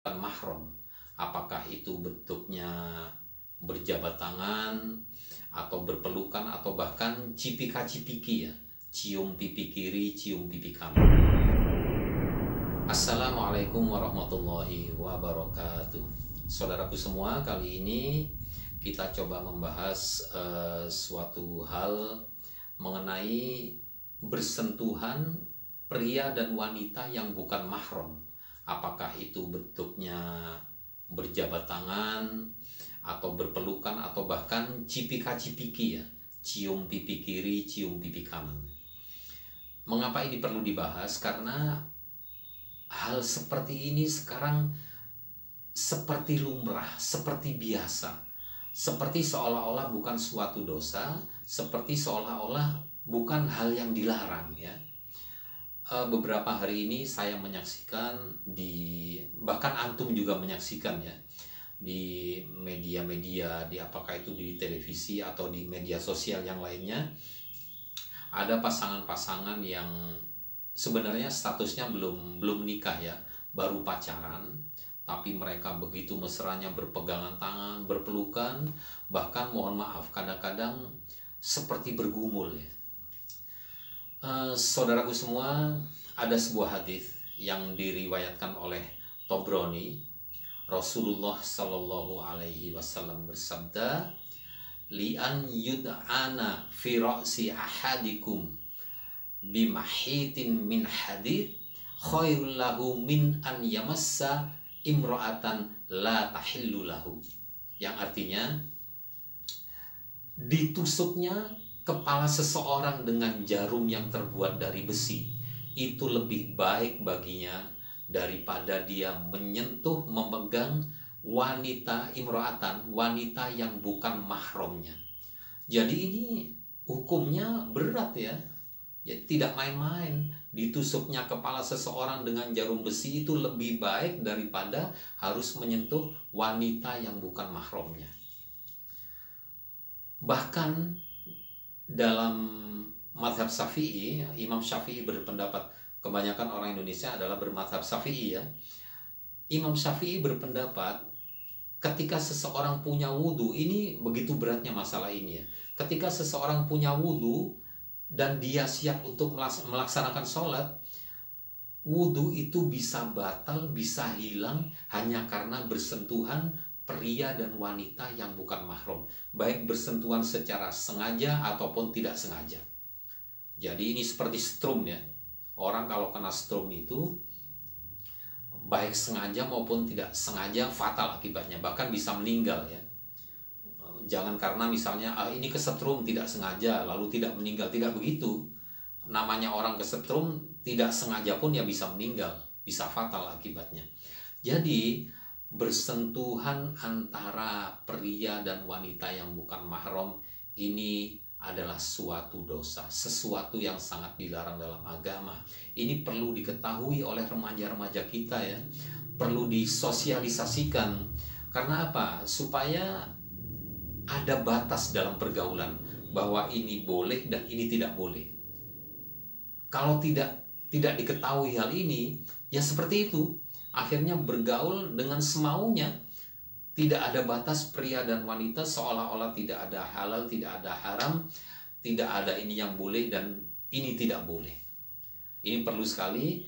mahram. Apakah itu bentuknya berjabat tangan atau berpelukan atau bahkan cipika-cipiki ya, cium pipi kiri, cium pipi kanan. Assalamualaikum warahmatullahi wabarakatuh. Saudaraku semua, kali ini kita coba membahas suatu hal mengenai bersentuhan pria dan wanita yang bukan mahram. Apakah itu bentuknya berjabat tangan atau berpelukan atau bahkan cipika-cipiki ya, cium pipi kiri, cium pipi kanan. Mengapa ini perlu dibahas? Karena hal seperti ini sekarang seperti lumrah, seperti biasa, seperti seolah-olah bukan suatu dosa, seperti seolah-olah bukan hal yang dilarang ya. Beberapa hari ini saya menyaksikan bahkan antum juga menyaksikan ya, di media-media, apakah itu di televisi atau di media sosial yang lainnya, ada pasangan-pasangan yang sebenarnya statusnya belum nikah ya, baru pacaran, tapi mereka begitu mesranya berpegangan tangan, berpelukan, bahkan mohon maaf kadang-kadang seperti bergumul ya. Saudaraku semua, ada sebuah hadis yang diriwayatkan oleh Tobroni. Rasulullah Shallallahu Alaihi Wasallam bersabda, li'an yud'ana fi ra'si ahadikum bimahitin min hadid khairul lahu min an yamassa imra'atan la tahillu lahu. Yang artinya, ditusuknya kepala seseorang dengan jarum yang terbuat dari besi itu lebih baik baginya daripada dia menyentuh, memegang wanita imro'atan, wanita yang bukan mahramnya. Jadi ini hukumnya berat ya, tidak main-main. Ditusuknya kepala seseorang dengan jarum besi itu lebih baik daripada harus menyentuh wanita yang bukan mahramnya. Bahkan dalam mazhab Syafi'i, Imam Syafi'i berpendapat, kebanyakan orang Indonesia adalah bermazhab Syafi'i ya. Imam Syafi'i berpendapat ketika seseorang punya wudhu, ini begitu beratnya masalah ini ya. Ketika seseorang punya wudhu dan dia siap untuk melaksanakan sholat, wudhu itu bisa batal, bisa hilang hanya karena bersentuhan pria dan wanita yang bukan mahram, baik bersentuhan secara sengaja ataupun tidak sengaja. Jadi ini seperti strum ya. Orang kalau kena strum itu baik sengaja maupun tidak sengaja fatal akibatnya, bahkan bisa meninggal ya. Jangan karena misalnya ini kesetrum tidak sengaja lalu tidak meninggal, tidak begitu. Namanya orang kesetrum tidak sengaja pun ya bisa meninggal, bisa fatal akibatnya. Jadi bersentuhan antara pria dan wanita yang bukan mahram ini adalah suatu dosa, sesuatu yang sangat dilarang dalam agama. Ini perlu diketahui oleh remaja-remaja kita ya, perlu disosialisasikan. Karena apa? Supaya ada batas dalam pergaulan, bahwa ini boleh dan ini tidak boleh. Kalau tidak diketahui hal ini, ya seperti itu. Akhirnya bergaul dengan semaunya, tidak ada batas pria dan wanita, seolah-olah tidak ada halal, tidak ada haram, tidak ada ini yang boleh dan ini tidak boleh. Ini perlu sekali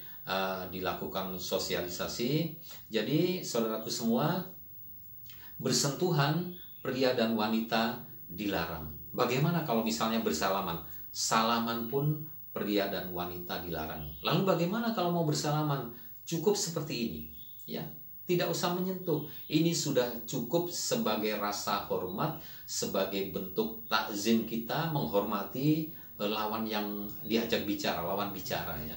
dilakukan sosialisasi. Jadi saudaraku semua, bersentuhan pria dan wanita dilarang. Bagaimana kalau misalnya bersalaman? Salaman pun pria dan wanita dilarang. Lalu bagaimana kalau mau bersalaman? Cukup seperti ini ya, tidak usah menyentuh. Ini sudah cukup sebagai rasa hormat, sebagai bentuk takzim kita menghormati lawan yang diajak bicara, lawan bicara ya.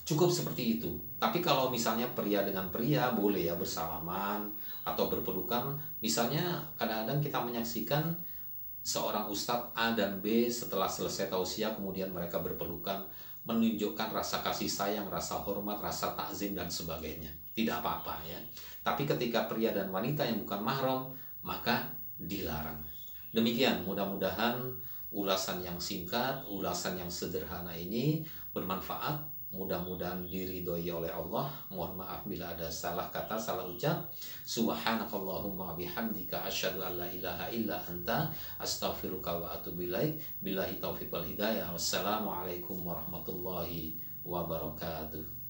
Cukup seperti itu. Tapi kalau misalnya pria dengan pria boleh ya bersalaman atau berpelukan. Misalnya kadang-kadang kita menyaksikan seorang ustadz A dan B setelah selesai tausiah kemudian mereka berpelukan, menunjukkan rasa kasih sayang, rasa hormat, rasa takzim dan sebagainya. Tidak apa-apa ya. Tapi ketika pria dan wanita yang bukan mahram, maka dilarang. Demikian, mudah-mudahan ulasan yang singkat, ulasan yang sederhana ini bermanfaat. mudah-mudahan diridhoi oleh Allah. Mohon maaf bila ada salah kata, salah ucap. Subhanakallahumma bihamdika asyhadu an la ilaha illa anta astaghfiruka wa atubu ilaik. Billahi taufiq wal hidayah. Wassalamualaikum warahmatullahi wabarakatuh.